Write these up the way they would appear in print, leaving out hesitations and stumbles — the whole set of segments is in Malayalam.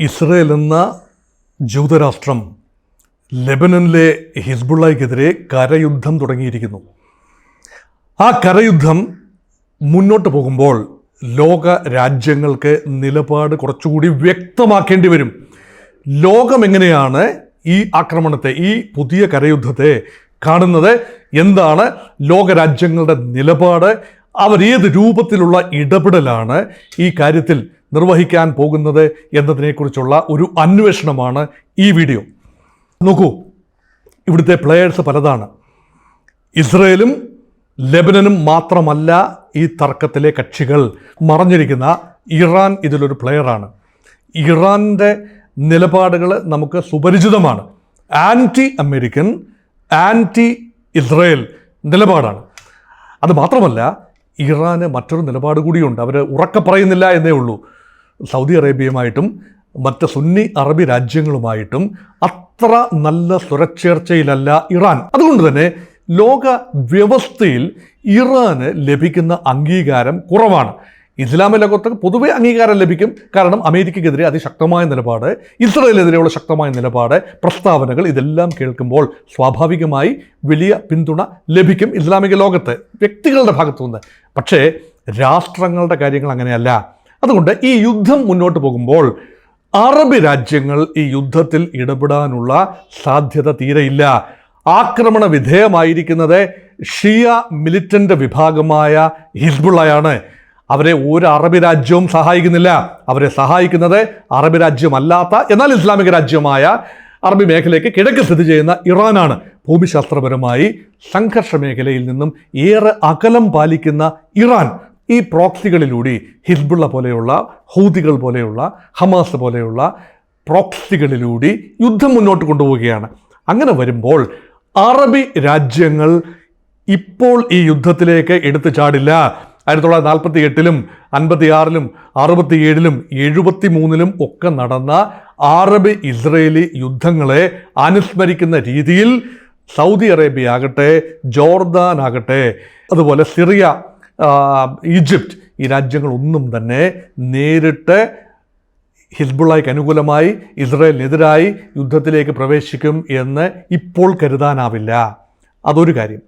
ഇസ്രയേൽ എന്ന ജൂതരാഷ്ട്രം ലെബനനിലെ ഹിസ്ബുള്ളയ്ക്കെതിരെ കരയുദ്ധം തുടങ്ങിയിരിക്കുന്നു. ആ കരയുദ്ധം മുന്നോട്ട് പോകുമ്പോൾ ലോക രാജ്യങ്ങൾക്ക് നിലപാട് കുറച്ചുകൂടി വ്യക്തമാക്കേണ്ടി വരും. ലോകം എങ്ങനെയാണ് ഈ ആക്രമണത്തെ, ഈ പുതിയ കരയുദ്ധത്തെ കാണുന്നത്? എന്താണ് ലോകരാജ്യങ്ങളുടെ നിലപാട്? അവരേത് രൂപത്തിലുള്ള ഇടപെടലാണ് ഈ കാര്യത്തിൽ നിർവഹിക്കാൻ പോകുന്നത് എന്നതിനെക്കുറിച്ചുള്ള ഒരു അന്വേഷണമാണ് ഈ വീഡിയോ. നോക്കൂ, ഇവിടുത്തെ പ്ലേയേഴ്സ് പലതാണ്. ഇസ്രയേലും ലെബനനും മാത്രമല്ല ഈ തർക്കത്തിലെ കക്ഷികൾ. മറഞ്ഞിരിക്കുന്ന ഇറാൻ ഇതിലൊരു പ്ലെയറാണ്. ഇറാൻ്റെ നിലപാടുകൾ നമുക്ക് സുപരിചിതമാണ്. ആൻറ്റി അമേരിക്കൻ, ആൻറ്റി ഇസ്രയേൽ നിലപാടാണ്. അത് മാത്രമല്ല, ഇറാന് മറ്റൊരു നിലപാട് കൂടിയുണ്ട്. അവർ ഉറക്കെ പറയുന്നില്ല എന്നേ ഉള്ളൂ. സൗദി അറേബ്യയുമായിട്ടും മറ്റ് സുന്നി അറബി രാജ്യങ്ങളുമായിട്ടും അത്ര നല്ല സ്വരച്ചേർച്ചയിലല്ല ഇറാൻ. അതുകൊണ്ട് തന്നെ ലോക വ്യവസ്ഥയിൽ ഇറാന് ലഭിക്കുന്ന അംഗീകാരം കുറവാണ്. ഇസ്ലാമിക ലോകത്ത് പൊതുവെ അംഗീകാരം ലഭിക്കും. കാരണം അമേരിക്കയ്ക്കെതിരെ അതിശക്തമായ നിലപാട്, ഇസ്രയേലിനെതിരെയുള്ള ശക്തമായ നിലപാട്, പ്രസ്താവനകൾ, ഇതെല്ലാം കേൾക്കുമ്പോൾ സ്വാഭാവികമായി വലിയ പിന്തുണ ലഭിക്കും ഇസ്ലാമിക ലോകത്ത് വ്യക്തികളുടെ ഭാഗത്തുനിന്ന്. പക്ഷേ രാഷ്ട്രങ്ങളുടെ കാര്യങ്ങൾ അങ്ങനെയല്ല. അതുകൊണ്ട് ഈ യുദ്ധം മുന്നോട്ട് പോകുമ്പോൾ അറബ് രാജ്യങ്ങൾ ഈ യുദ്ധത്തിൽ ഇടപെടാനുള്ള സാധ്യത തീരെയില്ല. ആക്രമണ വിധേയമായിരിക്കുന്നത് ഷിയ മിലിറ്റന്റ് വിഭാഗമായ ഹിസ്ബുള്ളയാണ്. അവരെ ഒരു അറബ് രാജ്യവും സഹായിക്കുന്നില്ല. അവരെ സഹായിക്കുന്നത് അറബ് രാജ്യമല്ലാത്ത എന്നാൽ ഇസ്ലാമിക രാജ്യമായ അറബി മേഖലയ്ക്ക് കിഴക്ക് സ്ഥിതി ചെയ്യുന്ന ഇറാനാണ്. ഭൂമിശാസ്ത്രപരമായി സംഘർഷ മേഖലയിൽ നിന്നും ഏറെ അകലം പാലിക്കുന്ന ഇറാൻ ഈ പ്രോക്സികളിലൂടെ ഹിസ്ബുള്ള പോലെയുള്ള, ഹൂതികൾ പോലെയുള്ള, ഹമാസ് പോലെയുള്ള പ്രോക്സികളിലൂടെ യുദ്ധം മുന്നോട്ട് കൊണ്ടുപോവുകയാണ്. അങ്ങനെ വരുമ്പോൾ അറബി രാജ്യങ്ങൾ ഇപ്പോൾ ഈ യുദ്ധത്തിലേക്ക് എടുത്തു ചാടില്ല. 1948-ലും 56-ലും 67-ലും 73-ലും ഒക്കെ നടന്ന അറബ് ഇസ്രയേലി യുദ്ധങ്ങളെ അനുസ്മരിക്കുന്ന രീതിയിൽ സൗദി അറേബ്യ ആകട്ടെ, ജോർദാൻ ആകട്ടെ, അതുപോലെ സിറിയ, ഈജിപ്റ്റ്, ഈ രാജ്യങ്ങളൊന്നും തന്നെ നേരിട്ട് ഹിസ്ബുള്ളയ്ക്ക് അനുകൂലമായി ഇസ്രയേലിനെതിരായി യുദ്ധത്തിലേക്ക് പ്രവേശിക്കും എന്ന് ഇപ്പോൾ കരുതാനാവില്ല. അതൊരു കാര്യം.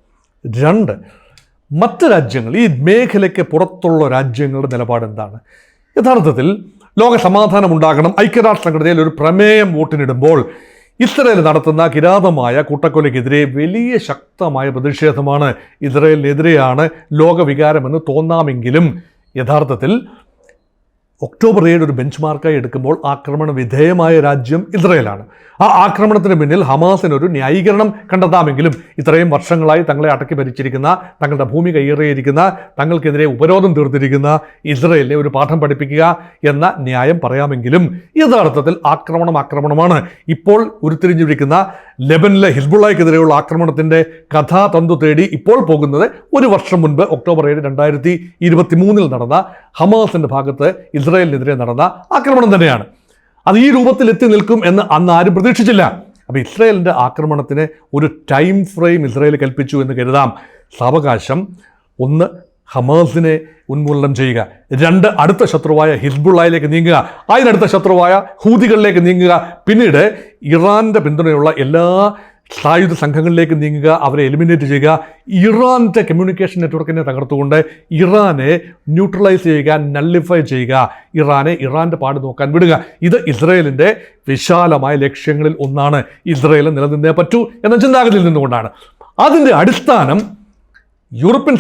രണ്ട്, മറ്റ് രാജ്യങ്ങൾ, ഈ മേഖലയ്ക്ക് പുറത്തുള്ള രാജ്യങ്ങളുടെ നിലപാട് എന്താണ്? യഥാർത്ഥത്തിൽ ലോക സമാധാനം ഉണ്ടാകണം, ഐക്യരാഷ്ട്ര സംഘടനയിൽ ഒരു പ്രമേയം വോട്ടിനിടുമ്പോൾ ഇസ്രയേൽ നടത്തുന്ന കിരാതമായ കൂട്ടക്കൊലയ്ക്കെതിരെ വലിയ ശക്തമായ പ്രതിഷേധമാണ്. ഇസ്രയേലിനെതിരെയാണ് ലോകവികാരമെന്ന് തോന്നാമെങ്കിലും യഥാർത്ഥത്തിൽ ഒക്ടോബർ 7 ഒരു ബെഞ്ച് മാർക്കായി എടുക്കുമ്പോൾ ആക്രമണ വിധേയമായ രാജ്യം ഇസ്രയേലാണ്. ആ ആക്രമണത്തിന് പിന്നിൽ ഹമാസിനൊരു ന്യായീകരണം കണ്ടെത്താമെങ്കിലും ഇത്രയും വർഷങ്ങളായി തങ്ങളെ അടക്കി ഭരിച്ചിരിക്കുന്ന, തങ്ങളുടെ ഭൂമി കയ്യേറിയിരിക്കുന്ന, തങ്ങൾക്കെതിരെ ഉപരോധം തീർത്തിരിക്കുന്ന ഇസ്രയേലിനെ ഒരു പാഠം പഠിപ്പിക്കുക എന്ന ന്യായം പറയാമെങ്കിലും യഥാർത്ഥത്തിൽ ആക്രമണമാണ്. ഇപ്പോൾ ഉരുത്തിരിഞ്ഞിരിക്കുന്ന ലെബനിലെ ഹിസ്ബുള്ളയ്ക്കെതിരെയുള്ള ആക്രമണത്തിൻ്റെ കഥാതന്തു തേടി ഇപ്പോൾ പോകുന്നത് ഒരു വർഷം മുൻപ് ഒക്ടോബർ 7, 2023 നടന്ന ഹമാസിൻ്റെ ഭാഗത്ത് ഇസ്രയേലിനെതിരെ നടന്ന ആക്രമണം തന്നെയാണ്. അത് ഈ രൂപത്തിൽ എത്തി നിൽക്കും എന്ന് അന്ന് ആരും പ്രതീക്ഷിച്ചില്ല. അപ്പോൾ ഇസ്രയേലിൻ്റെ ആക്രമണത്തിന് ഒരു ടൈം ഫ്രെയിം ഇസ്രയേൽ കൽപ്പിച്ചു എന്ന് കരുതാം. സാവകാശം, ഒന്ന് ഹമാസിനെ ഉന്മൂലനം ചെയ്യുക, രണ്ട് അടുത്ത ശത്രുവായ ഹിസ്ബുള്ളയിലേക്ക് നീങ്ങുക, അതിനടുത്ത ശത്രുവായ ഹൂതികളിലേക്ക് നീങ്ങുക, പിന്നീട് ഇറാൻ്റെ പിന്തുണയുള്ള എല്ലാ സായുധ സംഘങ്ങളിലേക്ക് നീങ്ങുക, അവരെ എലിമിനേറ്റ് ചെയ്യുക, ഇറാൻ്റെ കമ്മ്യൂണിക്കേഷൻ നെറ്റ്വർക്കിനെ തകർത്തുകൊണ്ട് ഇറാനെ ന്യൂട്രലൈസ് ചെയ്യുക, നള്ളിഫൈ ചെയ്യുക, ഇറാൻ്റെ പാട് നോക്കാൻ വിടുക. ഇത് ഇസ്രയേലിൻ്റെ വിശാലമായ ലക്ഷ്യങ്ങളിൽ ഒന്നാണ്. ഇസ്രയേൽ നിലനിന്നേ പറ്റൂ എന്ന ചിന്താഗതിയിൽ നിന്നുകൊണ്ടാണ്. അതിൻ്റെ അടിസ്ഥാനം യൂറോപ്യൻ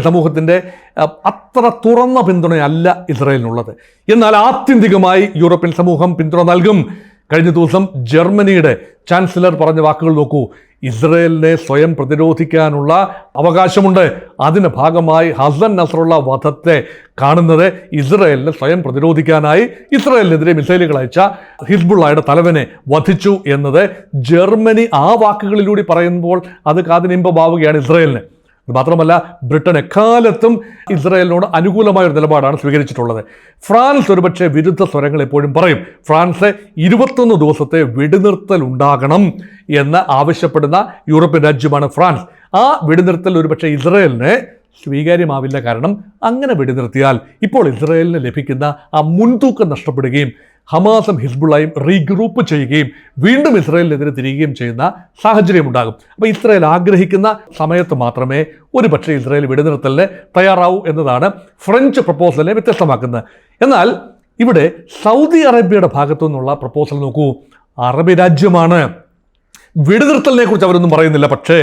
സമൂഹത്തിൻ്റെ അത്ര തുറന്ന പിന്തുണയല്ല ഇസ്രയേലിനുള്ളത്. എന്നാൽ ആത്യന്തികമായി യൂറോപ്യൻ സമൂഹം പിന്തുണ നൽകും. കഴിഞ്ഞ ദിവസം ജർമ്മനിയുടെ ചാൻസലർ പറഞ്ഞ വാക്കുകൾ നോക്കൂ. ഇസ്രയേലിനെ സ്വയം പ്രതിരോധിക്കാനുള്ള അവകാശമുണ്ട്. അതിൻ്റെ ഭാഗമായി ഹസൻ നസ്രുള്ള വധത്തെ കാണുന്നത് ഇസ്രയേലിനെ സ്വയം പ്രതിരോധിക്കാനായി ഇസ്രയേലിനെതിരെ മിസൈലുകൾ അയച്ച ഹിസ്ബുള്ളയുടെ തലവനെ വധിച്ചു എന്നത് ജർമ്മനി ആ വാക്കുകളിലൂടെ പറയുമ്പോൾ അത് കാതിനിമ്പമാവുകയാണ് ഇസ്രയേലിന്. മാത്രമല്ല, ബ്രിട്ടൻ എക്കാലത്തും ഇസ്രയേലിനോട് അനുകൂലമായ ഒരു നിലപാടാണ് സ്വീകരിച്ചിട്ടുള്ളത്. ഫ്രാൻസ് ഒരുപക്ഷെ വിരുദ്ധ സ്വരങ്ങൾ എപ്പോഴും പറയും. ഫ്രാൻസ് 21 ദിവസത്തെ വെടിനിർത്തൽ ഉണ്ടാകണം എന്ന് ആവശ്യപ്പെടുന്ന യൂറോപ്യൻ രാജ്യമാണ് ഫ്രാൻസ്. ആ വെടിനിർത്തൽ ഒരുപക്ഷെ ഇസ്രയേലിന് സ്വീകാര്യമാവില്ല. കാരണം അങ്ങനെ വെടിനിർത്തിയാൽ ഇപ്പോൾ ഇസ്രയേലിന് ലഭിക്കുന്ന ആ മുൻതൂക്കം നഷ്ടപ്പെടുകയും ഹമാസും ഹിസ്ബുള്ളയും റീഗ്രൂപ്പ് ചെയ്യുകയും വീണ്ടും ഇസ്രായേലിനെതിരെ തിരികുകയും ചെയ്യുന്ന സാഹചര്യം ഉണ്ടാകും. അപ്പോൾ ഇസ്രായേൽ ആഗ്രഹിക്കുന്ന സമയത്ത് മാത്രമേ ഒരു പക്ഷേ ഇസ്രായേൽ വെടിനിർത്തലിന് തയ്യാറാവൂ എന്നതാണ് ഫ്രഞ്ച് പ്രപ്പോസലിനെ വ്യത്യസ്തമാക്കുന്നത്. എന്നാൽ ഇവിടെ സൗദി അറേബ്യയുടെ ഭാഗത്തു നിന്നുള്ള പ്രപ്പോസൽ നോക്കൂ. അറബ് രാജ്യമാണ്, വെടിനിർത്തലിനെ കുറിച്ച് അവരൊന്നും പറയുന്നില്ല. പക്ഷേ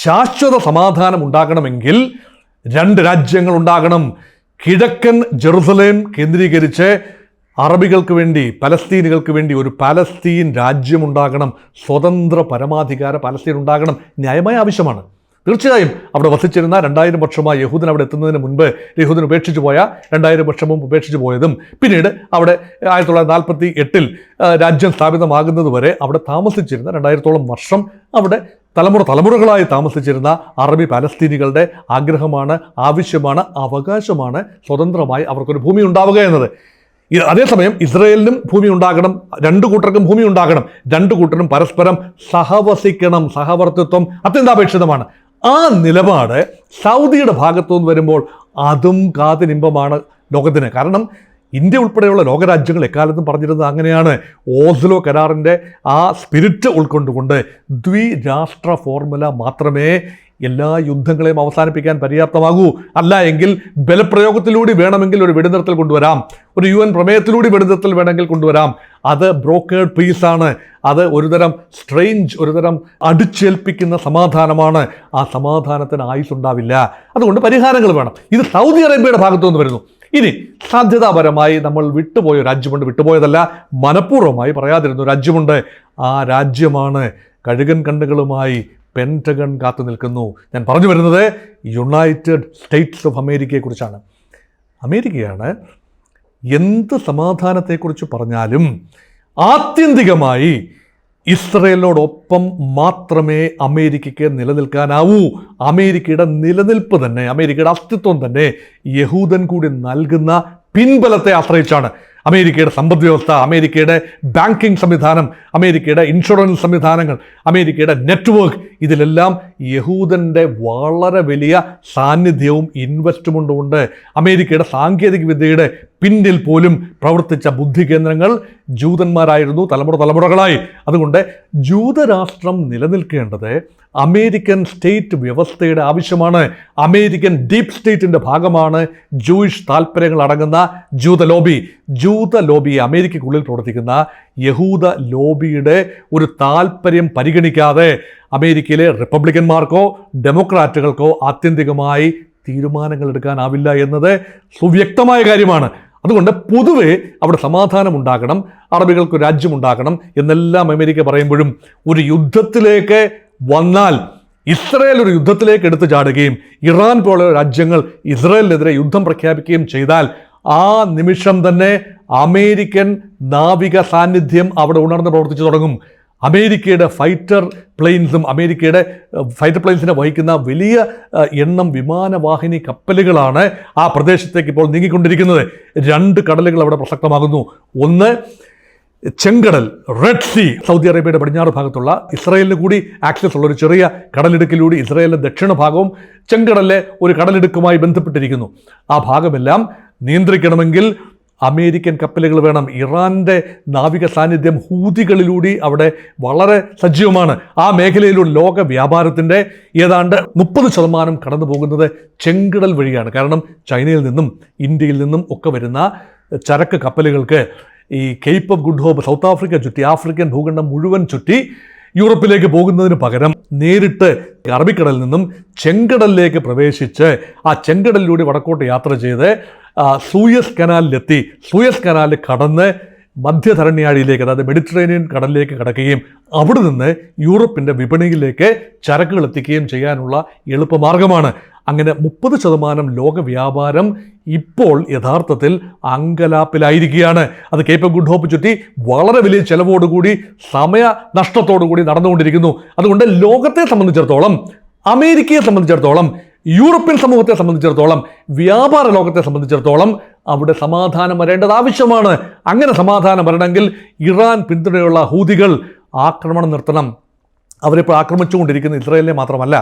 ശാശ്വത സമാധാനം ഉണ്ടാകണമെങ്കിൽ രണ്ട് രാജ്യങ്ങൾ ഉണ്ടാകണം. കിഴക്കൻ ജെറുസലേം കേന്ദ്രീകരിച്ച് അറബികൾക്ക് വേണ്ടി, പലസ്തീനുകൾക്ക് വേണ്ടി ഒരു പലസ്തീൻ രാജ്യമുണ്ടാകണം. സ്വതന്ത്ര പരമാധികാര പലസ്തീൻ ഉണ്ടാകണം. ന്യായമായ ആവശ്യമാണ്. തീർച്ചയായും അവിടെ വസിച്ചിരുന്ന 2000 വർഷമായി യഹൂദൻ അവിടെ എത്തുന്നതിന് മുൻപ് യഹൂദൻ ഉപേക്ഷിച്ച് പോയ 2000 വർഷം മുമ്പ് ഉപേക്ഷിച്ച് പോയതും പിന്നീട് അവിടെ 1948 രാജ്യം സ്ഥാപിതമാകുന്നത് വരെ അവിടെ താമസിച്ചിരുന്ന 2000-ഓളം വർഷം അവിടെ തലമുറകളായി താമസിച്ചിരുന്ന അറബി പാലസ്തീനികളുടെ ആഗ്രഹമാണ്, ആവശ്യമാണ്, അവകാശമാണ് സ്വതന്ത്രമായി അവർക്കൊരു ഭൂമി ഉണ്ടാവുക എന്നത്. അതേസമയം ഇസ്രായേലിനും ഭൂമി ഉണ്ടാകണം, രണ്ടു കൂട്ടർക്കും ഭൂമി ഉണ്ടാകണം, രണ്ടു കൂട്ടരും പരസ്പരം സഹവസിക്കണം. സഹവർത്തിത്വം അത്യന്താപേക്ഷിതമാണ്. ആ നിലപാട് സൗദിയുടെ ഭാഗത്തു നിന്ന് വരുമ്പോൾ അതും കാതിനിമ്പമാണ് ലോകത്തിന്. കാരണം ഇന്ത്യ ഉൾപ്പെടെയുള്ള ലോകരാജ്യങ്ങൾ എക്കാലത്തും പറഞ്ഞിരുന്നത് അങ്ങനെയാണ്. ഓസ്ലോ കരാറിൻ്റെ ആ സ്പിരിറ്റ് ഉൾക്കൊണ്ടുകൊണ്ട് ദ്വിരാഷ്ട്ര ഫോർമുല മാത്രമേ എല്ലാ യുദ്ധങ്ങളെയും അവസാനിപ്പിക്കാൻ പര്യാപ്തമാകൂ. അല്ല എങ്കിൽ ബലപ്രയോഗത്തിലൂടെ വേണമെങ്കിൽ ഒരു വെടിനിർത്തൽ കൊണ്ടുവരാം, ഒരു UN പ്രമേയത്തിലൂടെ വെടിനിർത്തൽ വേണമെങ്കിൽ കൊണ്ടുവരാം. അത് ബ്രോക്കേഡ് പീസാണ്. അത് ഒരുതരം സ്ട്രെയിഞ്ച്, ഒരുതരം അടിച്ചേൽപ്പിക്കുന്ന സമാധാനമാണ്. ആ സമാധാനത്തിന് ആയുസ് ഉണ്ടാവില്ല. അതുകൊണ്ട് പരിഹാരങ്ങൾ വേണം. ഇത് സൗദി അറേബ്യയുടെ ഭാഗത്തു നിന്ന് വരുന്നു. ഇനി സാധ്യതാപരമായി നമ്മൾ വിട്ടുപോയ രാജ്യമുണ്ട്, വിട്ടുപോയതല്ല, മനഃപൂർവ്വമായി പറയാതിരുന്ന രാജ്യമുണ്ട്. ആ രാജ്യമാണ് കഴുകൻ കണ്ണുകളുമായി പെൻറ്റഗൺ കാത്തു നിൽക്കുന്നു. ഞാൻ പറഞ്ഞു വരുന്നത് യുണൈറ്റഡ് സ്റ്റേറ്റ്സ് ഓഫ് അമേരിക്കയെക്കുറിച്ചാണ്. അമേരിക്കയാണ് എന്ത് സമാധാനത്തെക്കുറിച്ച് പറഞ്ഞാലും ആത്യന്തികമായി ഇസ്രയേലിനോടൊപ്പം മാത്രമേ അമേരിക്കയ്ക്ക് നിലനിൽക്കാനാവൂ. അമേരിക്കയുടെ നിലനിൽപ്പ് തന്നെ, അമേരിക്കയുടെ അസ്തിത്വം തന്നെ യഹൂദൻ കൂടി നൽകുന്ന പിൻബലത്തെ ആശ്രയിച്ചാണ്. അമേരിക്കയുടെ സമ്പദ് വ്യവസ്ഥ, അമേരിക്കയുടെ ബാങ്കിങ് സംവിധാനം, അമേരിക്കയുടെ ഇൻഷുറൻസ് സംവിധാനങ്ങൾ, അമേരിക്കയുടെ നെറ്റ്വർക്ക്, ഇതിലെല്ലാം യഹൂദൻ്റെ വളരെ വലിയ സാന്നിധ്യവും ഇൻവെസ്റ്റ്മെൻറ്റും ഉണ്ട്. അമേരിക്കയുടെ സാങ്കേതിക വിദ്യയുടെ പിന്നിൽ പോലും പ്രവർത്തിച്ച ബുദ്ധി കേന്ദ്രങ്ങൾ ജൂതന്മാരായിരുന്നു തലമുറകളായി. അതുകൊണ്ട് ജൂതരാഷ്ട്രം നിലനിൽക്കേണ്ടത് അമേരിക്കൻ സ്റ്റേറ്റ് വ്യവസ്ഥയുടെ ആവശ്യമാണ്. അമേരിക്കൻ ഡീപ് സ്റ്റേറ്റിൻ്റെ ഭാഗമാണ് ജൂയിഷ് താല്പര്യങ്ങൾ അടങ്ങുന്ന ജൂത ലോബി, അമേരിക്കയ്ക്കുള്ളിൽ പ്രവർത്തിക്കുന്ന യഹൂദ ലോബിയുടെ ഒരു താല്പര്യം പരിഗണിക്കാതെ അമേരിക്കയിലെ റിപ്പബ്ലിക്കന്മാർക്കോ ഡെമോക്രാറ്റുകൾക്കോ ആത്യന്തികമായി തീരുമാനങ്ങൾ എടുക്കാനാവില്ല എന്നത് സുവ്യക്തമായ കാര്യമാണ്. അതുകൊണ്ട് പൊതുവെ അവിടെ സമാധാനം ഉണ്ടാകണം, അറബികൾക്ക് രാജ്യമുണ്ടാകണം എന്നെല്ലാം അമേരിക്ക പറയുമ്പോഴും ഒരു യുദ്ധത്തിലേക്ക് വന്നാൽ, ഇസ്രായേൽ ഒരു യുദ്ധത്തിലേക്ക് എടുത്തു ചാടുകയും ഇറാൻ പോലുള്ള രാജ്യങ്ങൾ ഇസ്രായേലിനെതിരെ യുദ്ധം പ്രഖ്യാപിക്കുകയും ചെയ്താൽ ആ നിമിഷം തന്നെ അമേരിക്കൻ നാവിക സാന്നിധ്യം അവിടെ ഉണർന്ന് പ്രവർത്തിച്ചു തുടങ്ങും. അമേരിക്കയുടെ ഫൈറ്റർ പ്ലെയിൻസിനെ വഹിക്കുന്ന വലിയ എണ്ണം വിമാനവാഹിനി കപ്പലുകളാണ് ആ പ്രദേശത്തേക്ക് ഇപ്പോൾ നീങ്ങിക്കൊണ്ടിരിക്കുന്നത്. 2 കടലുകൾ അവിടെ പ്രസക്തമാകുന്നു. ഒന്ന് ചെങ്കടൽ, റെഡ് സീ, സൗദി അറേബ്യയുടെ പടിഞ്ഞാറ് ഭാഗത്തുള്ള ഇസ്രായേലിന് കൂടി ആക്സസ് ഉള്ള ഒരു ചെറിയ കടലിടുക്കിലൂടെ ഇസ്രായേലിൻ്റെ ദക്ഷിണ ഭാഗവും ചെങ്കടലിലെ ഒരു കടലിടുക്കുമായി ബന്ധപ്പെട്ടിരിക്കുന്നു. ആ ഭാഗമെല്ലാം നിയന്ത്രിക്കണമെങ്കിൽ അമേരിക്കൻ കപ്പലുകൾ വേണം. ഇറാൻ്റെ നാവിക സാന്നിധ്യം ഹൂതികളിലൂടെ അവിടെ വളരെ സജീവമാണ്. ആ മേഖലയിലൂടെ ലോക വ്യാപാരത്തിൻ്റെ ഏതാണ്ട് 30% കടന്നു പോകുന്നത് ചെങ്കടൽ വഴിയാണ്. കാരണം ചൈനയിൽ നിന്നും ഇന്ത്യയിൽ നിന്നും ഒക്കെ വരുന്ന ചരക്ക് കപ്പലുകൾക്ക് ഈ Cape of Good Hope, South Africa ചുറ്റി, ആഫ്രിക്കൻ ഭൂഖണ്ഡം മുഴുവൻ ചുറ്റി യൂറോപ്പിലേക്ക് പോകുന്നതിന് പകരം നേരിട്ട് അറബിക്കടലിൽ നിന്നും ചെങ്കടലിലേക്ക് പ്രവേശിച്ച് ആ ചെങ്കടലിലൂടെ വടക്കോട്ട് യാത്ര ചെയ്ത് സൂയസ് കനാലിലെത്തി, സൂയസ് കനാലിൽ കടന്ന് മധ്യധരണ്യാഴിയിലേക്ക്, അതായത് മെഡിറ്ററേനിയൻ കടലിലേക്ക് കടക്കുകയും അവിടെ നിന്ന് യൂറോപ്പിൻ്റെ വിപണിയിലേക്ക് ചരക്കുകൾ എത്തിക്കുകയും ചെയ്യാനുള്ള എളുപ്പമാർഗമാണ്. അങ്ങനെ 30% ലോക വ്യാപാരം ഇപ്പോൾ യഥാർത്ഥത്തിൽ അങ്കലാപ്പിലായിരിക്കുകയാണ്. അത് കേപ്പ് ഓഫ് ഗുഡ് ഹോപ്പ് ചുറ്റി വളരെ വലിയ ചെലവോടുകൂടി, സമയ നഷ്ടത്തോടുകൂടി നടന്നുകൊണ്ടിരിക്കുന്നു. അതുകൊണ്ട് ലോകത്തെ സംബന്ധിച്ചിടത്തോളം, അമേരിക്കയെ സംബന്ധിച്ചിടത്തോളം, യൂറോപ്യൻ സമൂഹത്തെ സംബന്ധിച്ചിടത്തോളം, വ്യാപാര ലോകത്തെ സംബന്ധിച്ചിടത്തോളം അവിടെ സമാധാനം വരേണ്ടത് ആവശ്യമാണ്. അങ്ങനെ സമാധാനം വരണമെങ്കിൽ ഇറാൻ പിന്തുണയുള്ള ഹൂതികൾ ആക്രമണം നിർത്തണം. അവരിപ്പോൾ ആക്രമിച്ചുകൊണ്ടിരിക്കുന്ന ഇസ്രായേലിനെ മാത്രമല്ല,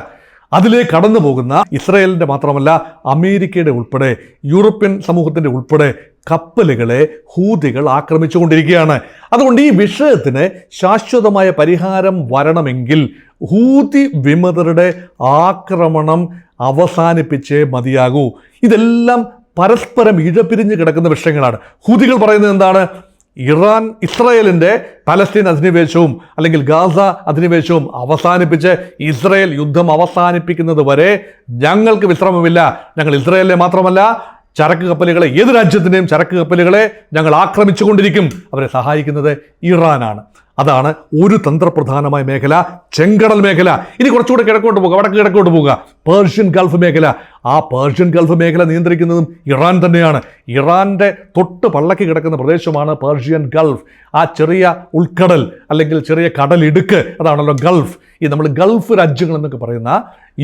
അതിലേക്ക് കടന്നു പോകുന്ന ഇസ്രായേലിൻ്റെ മാത്രമല്ല അമേരിക്കയുടെ ഉൾപ്പെടെ യൂറോപ്യൻ സമൂഹത്തിൻ്റെ ഉൾപ്പെടെ കപ്പലുകളെ ഹൂതികൾ ആക്രമിച്ചുകൊണ്ടിരിക്കുകയാണ്. അതുകൊണ്ട് ഈ വിഷയത്തിന് ശാശ്വതമായ പരിഹാരം വരണമെങ്കിൽ ഹൂതി വിമതരുടെ ആക്രമണം അവസാനിപ്പിച്ചേ മതിയാകൂ. ഇതെല്ലാം പരസ്പരം ഇഴപിരിഞ്ഞ് കിടക്കുന്ന വിഷയങ്ങളാണ്. ഹൂതികൾ പറയുന്നത് എന്താണ്? ഇറാൻ ഇസ്രായേലിൻ്റെ പലസ്തീൻ അധിനിവേശവും അല്ലെങ്കിൽ ഗാസ അധിനിവേശവും അവസാനിപ്പിച്ച് ഇസ്രായേൽ യുദ്ധം അവസാനിപ്പിക്കുന്നത് വരെ ഞങ്ങൾക്ക് വിശ്രമമില്ല. ഞങ്ങൾ ഇസ്രായേലിനെ മാത്രമല്ല ചരക്ക് കപ്പലുകളെ, ഏത് രാജ്യത്തിൻ്റെയും ചരക്ക് കപ്പലുകളെ ഞങ്ങൾ ആക്രമിച്ചു കൊണ്ടിരിക്കും. അവരെ സഹായിക്കുന്നത് ഇറാനാണ്. അതാണ് ഒരു തന്ത്രപ്രധാനമായ മേഖല, ചെങ്കടൽ മേഖല. ഇനി കുറച്ചുകൂടെ കിഴക്കോട്ട് പോകുക, വടക്ക് കിഴക്കോട്ട് പോകുക, പേർഷ്യൻ ഗൾഫ് മേഖല. ആ പേർഷ്യൻ ഗൾഫ് മേഖല നിയന്ത്രിക്കുന്നതും ഇറാൻ തന്നെയാണ്. ഇറാൻ്റെ തൊട്ട് പള്ളക്ക് കിടക്കുന്ന പ്രദേശമാണ് പേർഷ്യൻ ഗൾഫ്. ആ ചെറിയ ഉൾക്കടൽ അല്ലെങ്കിൽ ചെറിയ കടലിടുക്ക്, അതാണല്ലോ ഗൾഫ്. ഈ നമ്മൾ ഗൾഫ് രാജ്യങ്ങൾ എന്നൊക്കെ പറയുന്ന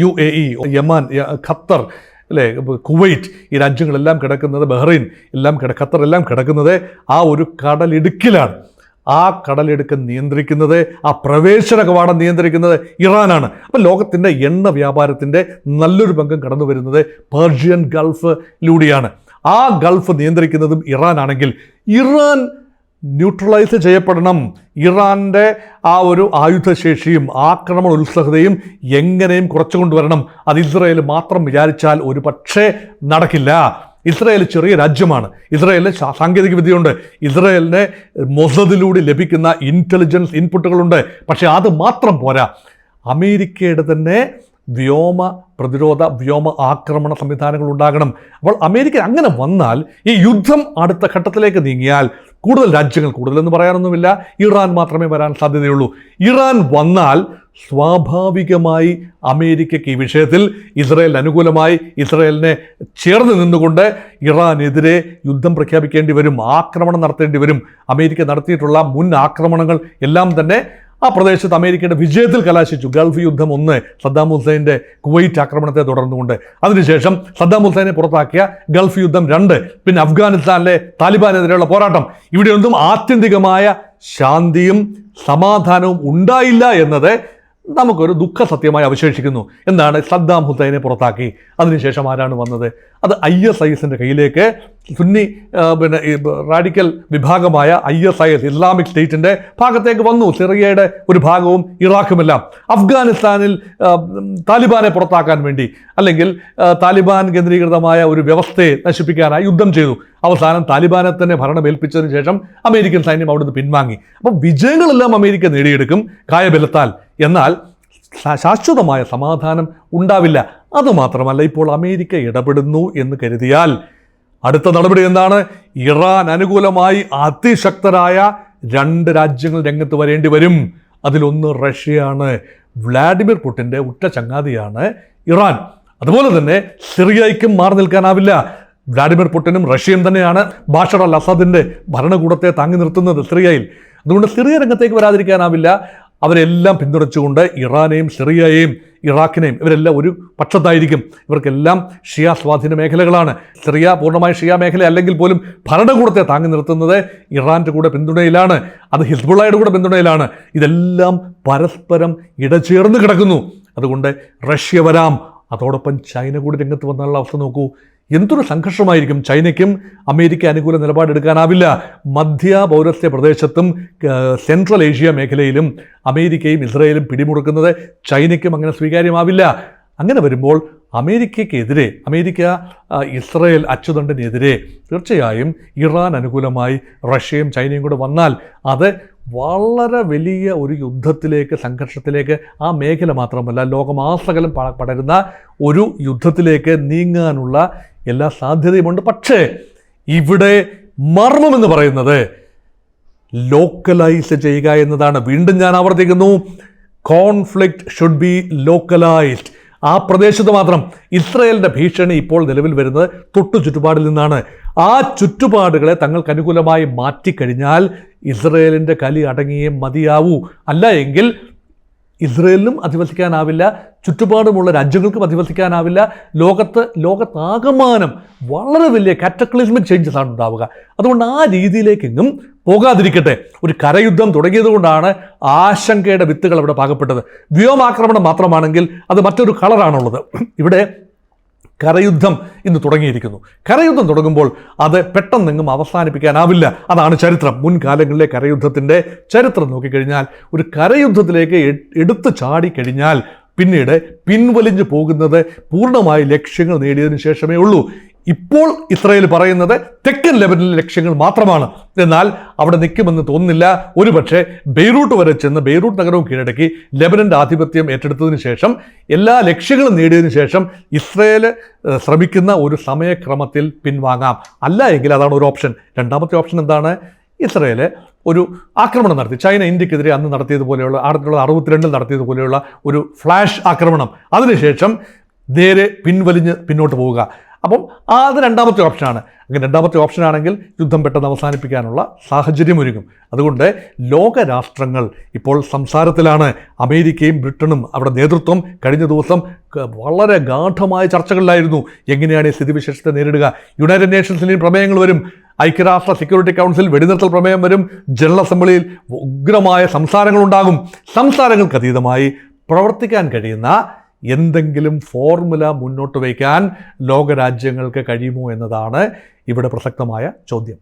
UAE, യമൻ, ഖത്തർ, അല്ലേ, കുവൈറ്റ്, ഈ രാജ്യങ്ങളെല്ലാം കിടക്കുന്നത്, ബഹ്റൈൻ എല്ലാം ഖത്തർ എല്ലാം കിടക്കുന്നത് ആ ഒരു കടലിടുക്കിലാണ്. ആ കടലിടുക്ക് നിയന്ത്രിക്കുന്നത്, ആ പ്രവേശന കവാടം നിയന്ത്രിക്കുന്നത് ഇറാനാണ്. അപ്പം ലോകത്തിൻ്റെ എണ്ണ വ്യാപാരത്തിൻ്റെ നല്ലൊരു പങ്കം കടന്നു വരുന്നത് പേർഷ്യൻ ഗൾഫിലൂടെയാണ്. ആ ഗൾഫ് നിയന്ത്രിക്കുന്നതും ഇറാനാണെങ്കിൽ ഇറാൻ ന്യൂട്രലൈസ് ചെയ്യപ്പെടണം. ഇറാൻ്റെ ആ ഒരു ആയുധശേഷിയും ആക്രമണ ഉത്സുകതയും എങ്ങനെയും കുറച്ചു കൊണ്ടുവരണം. അത് ഇസ്രായേൽ മാത്രം വിചാരിച്ചാൽ ഒരു പക്ഷേ നടക്കില്ല. ഇസ്രായേൽ ചെറിയ രാജ്യമാണ്. ഇസ്രായേലിന് സാങ്കേതിക വിദ്യയുണ്ട്. ഇസ്രായേലിന് മൊസാദിലൂടെ ലഭിക്കുന്ന ഇൻ്റലിജൻസ് ഇൻപുട്ടുകളുണ്ട്. പക്ഷേ അത് മാത്രം പോരാ. അമേരിക്കയുടെ തന്നെ വ്യോമ പ്രതിരോധ വ്യോമ ആക്രമണ സംവിധാനങ്ങൾ ഉണ്ടാകണം. അപ്പോൾ അമേരിക്ക അങ്ങനെ വന്നാൽ, ഈ യുദ്ധം അടുത്ത ഘട്ടത്തിലേക്ക് നീങ്ങിയാൽ കൂടുതൽ രാജ്യങ്ങൾ, കൂടുതലെന്ന് പറയാനൊന്നുമില്ല, ഇറാൻ മാത്രമേ വരാൻ സാധ്യതയുള്ളൂ. ഇറാൻ വന്നാൽ സ്വാഭാവികമായി അമേരിക്കയ്ക്ക് ഈ വിഷയത്തിൽ ഇസ്രായേലിന് അനുകൂലമായി ഇസ്രായേലിനെ ചേർന്ന് നിന്നുകൊണ്ട് ഇറാനെതിരെ യുദ്ധം പ്രഖ്യാപിക്കേണ്ടി വരും, ആക്രമണം നടത്തേണ്ടി വരും. അമേരിക്ക നടത്തിയിട്ടുള്ള മുൻ ആക്രമണങ്ങൾ എല്ലാം തന്നെ ആ പ്രദേശത്ത് അമേരിക്കയുടെ വിജയത്തിൽ കലാശിച്ചു. ഗൾഫ് യുദ്ധം 1, സദ്ദാം ഹുസൈൻ്റെ കുവൈറ്റ് ആക്രമണത്തെ തുടർന്നുകൊണ്ട്. അതിനുശേഷം സദ്ദാം ഹുസൈനെ പുറത്താക്കിയ ഗൾഫ് യുദ്ധം 2, പിന്നെ അഫ്ഗാനിസ്ഥാനിലെ താലിബാനെതിരെയുള്ള പോരാട്ടം. ഇവിടെയൊന്നും ആത്യന്തികമായ ശാന്തിയും സമാധാനവും ഉണ്ടായില്ല എന്നത് നമുക്കൊരു ദുഃഖ സത്യമായി അവശേഷിക്കുന്നു. എന്താണ്? സദ്ദാം ഹുസൈനെ പുറത്താക്കി. അതിനുശേഷം ആരാണ് വന്നത്? അത് ISISൻ്റെ കയ്യിലേക്ക്, സുന്നി റാഡിക്കൽ വിഭാഗമായ ISIS, ഇസ്ലാമിക് സ്റ്റേറ്റിൻ്റെ ഭാഗത്തേക്ക് വന്നു. സിറിയയുടെ ഒരു ഭാഗവും ഇറാഖുമെല്ലാം. അഫ്ഗാനിസ്ഥാനിൽ താലിബാനെ പുറത്താക്കാൻ വേണ്ടി, അല്ലെങ്കിൽ താലിബാൻ കേന്ദ്രീകൃതമായ ഒരു വ്യവസ്ഥയെ നശിപ്പിക്കാനായി യുദ്ധം ചെയ്തു. അവസാനം താലിബാനെ തന്നെ ഭരണമേൽപ്പിച്ചതിന് ശേഷം അമേരിക്കൻ സൈന്യം അവിടുന്ന് പിൻവാങ്ങി. അപ്പം വിജയങ്ങളെല്ലാം അമേരിക്ക നേടിയെടുക്കും കായബലത്താൽ. എന്നാൽ ശാശ്വതമായ സമാധാനം ഉണ്ടാവില്ല. അതുമാത്രമല്ല, ഇപ്പോൾ അമേരിക്ക ഇടപെടുന്നു എന്ന് കരുതിയാൽ അടുത്ത നടപടി എന്താണ്? ഇറാൻ അനുകൂലമായി അതിശക്തരായ 2 രാജ്യങ്ങൾ രംഗത്ത് വരേണ്ടി വരും. അതിലൊന്ന് റഷ്യയാണ്. വ്ളാഡിമിർ പുടിൻ്റെ ഉറ്റ ചങ്ങാതിയാണ് ഇറാൻ. അതുപോലെ തന്നെ സിറിയയ്ക്കും മാറി നിൽക്കാനാവില്ല. വ്ളാഡിമിർ പുടിനും റഷ്യയും തന്നെയാണ് ബാഷർ അൽ അസദിൻ്റെ ഭരണകൂടത്തെ താങ്ങി നിർത്തുന്നത് സിറിയയിൽ. അതുകൊണ്ട് സിറിയ രംഗത്തേക്ക് വരാതിരിക്കാനാവില്ല. അവരെല്ലാം പിന്തുണച്ചുകൊണ്ട് ഇറാനെയും സിറിയയെയും ഇറാഖിനെയും ഇവരെല്ലാം ഒരു പക്ഷത്തായിരിക്കും. ഇവർക്കെല്ലാം ഷിയ സ്വാധീന മേഖലകളാണ്. സിറിയ പൂർണ്ണമായ ഷിയ മേഖല അല്ലെങ്കിൽ പോലും ഭരണകൂടത്തെ താങ്ങി നിർത്തുന്നത് ഇറാൻ്റെ കൂടെ പിന്തുണയിലാണ്. അത് ഹിസ്ബുള്ളയുടെ കൂടെ പിന്തുണയിലാണ്. ഇതെല്ലാം പരസ്പരം ഇടചേർന്ന് കിടക്കുന്നു. അതുകൊണ്ട് റഷ്യ വരാം, അതോടൊപ്പം ചൈന കൂടി രംഗത്ത് വന്നുള്ള അവസ്ഥ നോക്കൂ. എന്തൊരു സംഘർഷമായിരിക്കും. ചൈനയ്ക്കും അമേരിക്ക അനുകൂല നിലപാടെടുക്കാനാവില്ല. മധ്യ പൗരസ്ത്യ പ്രദേശത്തും സെൻട്രൽ ഏഷ്യ മേഖലയിലും അമേരിക്കയും ഇസ്രായേലും പിടിമുറുക്കുന്നത് ചൈനയ്ക്കും അങ്ങനെ സ്വീകാര്യമാവില്ല. അങ്ങനെ വരുമ്പോൾ അമേരിക്കയ്ക്കെതിരെ, അമേരിക്ക ഇസ്രായേൽ അച്ചുതണ്ടിനെതിരെ തീർച്ചയായും ഇറാൻ അനുകൂലമായി റഷ്യയും ചൈനയും കൂടെ വന്നാൽ അത് വളരെ വലിയ ഒരു യുദ്ധത്തിലേക്ക്, സംഘർഷത്തിലേക്ക്, ആ മേഖല മാത്രമല്ല ലോകമാസകലം പടരുന്ന ഒരു യുദ്ധത്തിലേക്ക് നീങ്ങാനുള്ള എല്ലാ സാധ്യതയുമുണ്ട്. പക്ഷേ ഇവിടെ മർമ്മമെന്ന് പറയുന്നത് ലോക്കലൈസ് ചെയ്യുക എന്നതാണ്. വീണ്ടും ഞാൻ ആവർത്തിക്കുന്നു, കോൺഫ്ലിക്റ്റ് ഷുഡ് ബി ലോക്കലൈസ്ഡ്. ആ പ്രദേശത്ത് മാത്രം. ഇസ്രായേലിൻ്റെ ഭീഷണി ഇപ്പോൾ നിലവിൽ വരുന്നത് തൊട്ടു ചുറ്റുപാടിൽ നിന്നാണ്. ആ ചുറ്റുപാടുകളെ തങ്ങൾക്ക് അനുകൂലമായി മാറ്റിക്കഴിഞ്ഞാൽ ഇസ്രായേലിൻ്റെ കലി അടങ്ങിയേ മതിയാവൂ. അല്ല എങ്കിൽ ഇസ്രയേലിനും അധിവസിക്കാനാവില്ല, ചുറ്റുപാടുമുള്ള രാജ്യങ്ങൾക്കും അധിവസിക്കാനാവില്ല. ലോകത്താകമാനം വളരെ വലിയ കാറ്റക്ലിസ്മിക് ചേഞ്ചസ് ആണ് ഉണ്ടാവുക. അതുകൊണ്ട് ആ രീതിയിലേക്കെങ്ങും പോകാതിരിക്കട്ടെ. ഒരു കരയുദ്ധം തുടങ്ങിയത് കൊണ്ടാണ് ആശങ്കയുടെ വിത്തുകൾ അവിടെ പാകപ്പെട്ടത്. വ്യോമാക്രമണം മാത്രമാണെങ്കിൽ അത് മറ്റൊരു കളറാണുള്ളത്. ഇവിടെ കരയുദ്ധം ഇന്ന് തുടങ്ങിയിരിക്കുന്നു. കരയുദ്ധം തുടങ്ങുമ്പോൾ അത് പെട്ടെന്നെങ്ങും അവസാനിപ്പിക്കാനാവില്ല. അതാണ് ചരിത്രം. മുൻകാലങ്ങളിലെ കരയുദ്ധത്തിൻ്റെ ചരിത്രം നോക്കിക്കഴിഞ്ഞാൽ ഒരു കരയുദ്ധത്തിലേക്ക് എടുത്തു ചാടിക്കഴിഞ്ഞാൽ പിന്നീട് പിൻവലിഞ്ഞു പോകുന്നത് പൂർണ്ണമായി ലക്ഷ്യങ്ങൾ നേടിയതിനു ശേഷമേ ഉള്ളൂ. ഇപ്പോൾ ഇസ്രായേൽ പറയുന്നത് തെക്കൻ ലെബനനിലെ ലക്ഷ്യങ്ങൾ മാത്രമാണ്. എന്നാൽ അവിടെ നിൽക്കുമെന്ന് തോന്നുന്നില്ല. ഒരുപക്ഷെ ബെയ്റൂട്ട് വരെ ചെന്ന് ബെയ്റൂട്ട് നഗരവും കീഴടക്കി ലെബനൻ്റെ ആധിപത്യം ഏറ്റെടുത്തതിന് ശേഷം എല്ലാ ലക്ഷ്യങ്ങളും നേടിയതിനു ശേഷം ഇസ്രായേൽ ശ്രമിക്കുന്ന ഒരു സമയക്രമത്തിൽ പിൻവാങ്ങാം. അല്ല എങ്കിൽ അതാണ് ഒരു ഓപ്ഷൻ. രണ്ടാമത്തെ ഓപ്ഷൻ എന്താണ്? ഇസ്രായേൽ ഒരു ആക്രമണം നടത്തി. ചൈന ഇന്ത്യക്കെതിരെ അന്ന് നടത്തിയതുപോലെയുള്ള 1962 നടത്തിയതുപോലെയുള്ള ഒരു ഫ്ലാഷ് ആക്രമണം, അതിനുശേഷം നേരെ പിന്നോട്ട് പോവുക. അപ്പം അത് രണ്ടാമത്തെ ഓപ്ഷനാണ്. അങ്ങനെ രണ്ടാമത്തെ ഓപ്ഷനാണെങ്കിൽ യുദ്ധം പെട്ടെന്ന് അവസാനിപ്പിക്കാനുള്ള സാഹചര്യം ഒരുങ്ങും. അതുകൊണ്ട് ലോകരാഷ്ട്രങ്ങൾ ഇപ്പോൾ സംസാരത്തിലാണ്. അമേരിക്കയും ബ്രിട്ടനും അവിടെ നേതൃത്വം കഴിഞ്ഞ ദിവസം വളരെ ഗാഢമായ ചർച്ചകളിലായിരുന്നു. എങ്ങനെയാണ് ഈ സ്ഥിതിവിശേഷത്തെ നേരിടുക? യുണൈറ്റഡ് നേഷൻസിലെയും പ്രമേയങ്ങൾ വരും. ഐക്യരാഷ്ട്ര സെക്യൂരിറ്റി കൗൺസിൽ വെടിനിർത്തൽ പ്രമേയം വരും. ജനറൽ അസംബ്ലിയിൽ ഉഗ്രമായ സംസാരങ്ങളുണ്ടാകും. സംസാരങ്ങൾക്ക് അതീതമായി പ്രവർത്തിക്കാൻ കഴിയുന്ന എന്തെങ്കിലും ഫോർമുല മുന്നോട്ട് വയ്ക്കാൻ ലോകരാജ്യങ്ങൾക്ക് കഴിയുമോ എന്നതാണ് ഇവിടെ പ്രസക്തമായ ചോദ്യം.